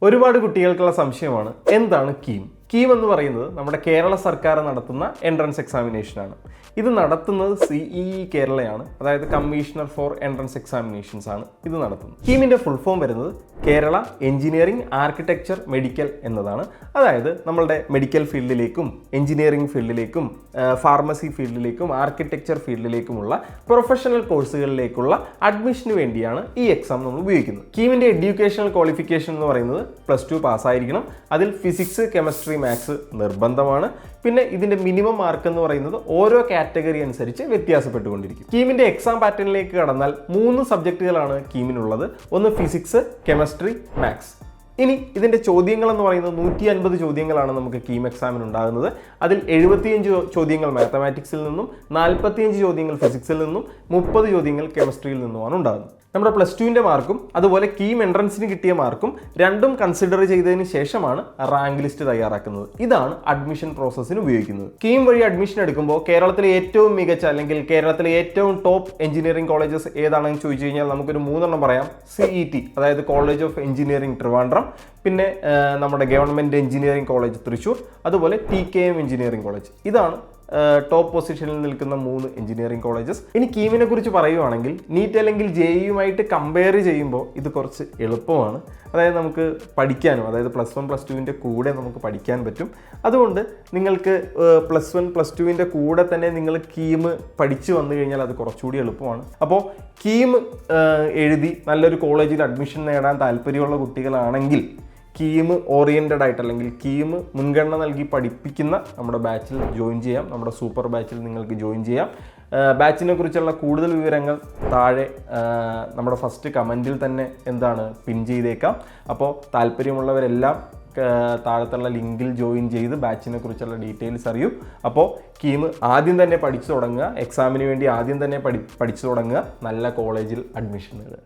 ഒരുപാട് കുട്ടികൾക്കുള്ള സംശയമാണ് എന്താണ് കീം. കീം എന്ന് പറയുന്നത് നമ്മുടെ കേരള സർക്കാർ നടത്തുന്ന എൻട്രൻസ് എക്സാമിനേഷനാണ്. ഇത് നടത്തുന്നത് CEE കേരളയാണ്, അതായത് കമ്മീഷണർ ഫോർ എൻട്രൻസ് എക്സാമിനേഷൻസ് ആണ് ഇത് നടത്തുന്നത്. കീമിൻ്റെ ഫുൾ ഫോം വരുന്നത് കേരള എഞ്ചിനീയറിംഗ് ആർക്കിടെക്ചർ മെഡിക്കൽ എന്നതാണ്. അതായത് നമ്മളുടെ മെഡിക്കൽ ഫീൽഡിലേക്കും എഞ്ചിനീയറിംഗ് ഫീൽഡിലേക്കും ഫാർമസി ഫീൽഡിലേക്കും ആർക്കിടെക്ചർ ഫീൽഡിലേക്കുമുള്ള പ്രൊഫഷണൽ കോഴ്സുകളിലേക്കുള്ള അഡ്മിഷന് വേണ്ടിയാണ് ഈ എക്സാം നമ്മൾ ഉപയോഗിക്കുന്നത്. കീമിൻ്റെ എഡ്യൂക്കേഷണൽ ക്വാളിഫിക്കേഷൻ എന്ന് പറയുന്നത് +2 പാസ്സായിരിക്കണം. അതിൽ ഫിസിക്സ്, കെമിസ്ട്രി, മാത്സ് നിർബന്ധമാണ്. പിന്നെ ഇതിൻ്റെ മിനിമം മാർക്ക് എന്ന് പറയുന്നത് ഓരോ കാറ്റഗറി അനുസരിച്ച് വ്യത്യാസപ്പെട്ടുകൊണ്ടിരിക്കും. കീമിൻ്റെ എക്സാം പാറ്റേണിലേക്ക് കടന്നാൽ 3 സബ്ജക്റ്റുകളാണ് കീമിനുള്ളത്. ഒന്ന് ഫിസിക്സ്, കെമിസ്ട്രി, മാത്സ്. ഇനി ഇതിൻ്റെ ചോദ്യങ്ങൾ എന്ന് പറയുന്നത് 150 ചോദ്യങ്ങളാണ് നമുക്ക് കീം എക്സാമിന് ഉണ്ടാകുന്നത്. അതിൽ 75 ചോദ്യങ്ങൾ മാത്തമാറ്റിക്സിൽ നിന്നും, 45 ചോദ്യങ്ങൾ ഫിസിക്സിൽ നിന്നും, 30 ചോദ്യങ്ങൾ കെമിസ്ട്രിയിൽ നിന്നുമാണ് ഉണ്ടാകുന്നത്. നമ്മുടെ +2ൻ്റെ മാർക്കും അതുപോലെ കീം എൻട്രൻസിന് കിട്ടിയ മാർക്കും രണ്ടും കൺസിഡർ ചെയ്തതിന് ശേഷമാണ് റാങ്ക് ലിസ്റ്റ് തയ്യാറാക്കുന്നത്. ഇതാണ് അഡ്മിഷൻ പ്രോസസ്സിന് ഉപയോഗിക്കുന്നത്. കീം വഴി അഡ്മിഷൻ എടുക്കുമ്പോൾ കേരളത്തിലെ ഏറ്റവും മികച്ച അല്ലെങ്കിൽ കേരളത്തിലെ ഏറ്റവും ടോപ്പ് എഞ്ചിനീയറിംഗ് കോളേജസ് ഏതാണെന്ന് ചോദിച്ചു കഴിഞ്ഞാൽ നമുക്കൊരു 3 എണ്ണം പറയാം. CET, അതായത് കോളേജ് ഓഫ് എഞ്ചിനീയറിംഗ് ട്രിവാൻഡ്രം, പിന്നെ നമ്മുടെ ഗവൺമെൻറ് എഞ്ചിനീയറിംഗ് കോളേജ് തൃശ്ശൂർ, അതുപോലെ TKM എഞ്ചിനീയറിംഗ് കോളേജ്. ഇതാണ് ടോപ്പ് പൊസിഷനിൽ നിൽക്കുന്ന 3 എഞ്ചിനീയറിംഗ് കോളേജസ്. ഇനി കീമിനെ കുറിച്ച് പറയുവാണെങ്കിൽ നീറ്റ് അല്ലെങ്കിൽ JEE കമ്പയർ ചെയ്യുമ്പോൾ ഇത് കുറച്ച് എളുപ്പമാണ്. അതായത് നമുക്ക് പഠിക്കാനും, അതായത് +1 +2ൻ്റെ കൂടെ നമുക്ക് പഠിക്കാൻ പറ്റും. അതുകൊണ്ട് നിങ്ങൾക്ക് +1 +2ൻ്റെ കൂടെ തന്നെ നിങ്ങൾ കീം പഠിച്ചു വന്നു കഴിഞ്ഞാൽ അത് കുറച്ചുകൂടി എളുപ്പമാണ്. അപ്പോൾ കീം എഴുതി നല്ലൊരു കോളേജിൽ അഡ്മിഷൻ നേടാൻ താല്പര്യമുള്ള കുട്ടികളാണെങ്കിൽ കീം ഓറിയൻറ്റഡ് ആയിട്ട് അല്ലെങ്കിൽ കീം മുൻഗണന നൽകി പഠിപ്പിക്കുന്ന നമ്മുടെ ബാച്ചിൽ ജോയിൻ ചെയ്യാം. നമ്മുടെ സൂപ്പർ ബാച്ചിൽ നിങ്ങൾക്ക് ജോയിൻ ചെയ്യാം. ബാച്ചിനെ കുറിച്ചുള്ള കൂടുതൽ വിവരങ്ങൾ താഴെ നമ്മുടെ ഫസ്റ്റ് കമൻറ്റിൽ തന്നെ പിൻ ചെയ്തേക്കാം. അപ്പോൾ താല്പര്യമുള്ളവരെല്ലാം താഴത്തുള്ള ലിങ്കിൽ ജോയിൻ ചെയ്ത് ബാച്ചിനെ കുറിച്ചുള്ള ഡീറ്റെയിൽസ് അറിയൂ. അപ്പോൾ കീം ആദ്യം തന്നെ പഠിച്ചു തുടങ്ങുക, എക്സാമിന് വേണ്ടി ആദ്യം തന്നെ പഠിച്ചു തുടങ്ങുക, നല്ല കോളേജിൽ അഡ്മിഷൻ നേടുക.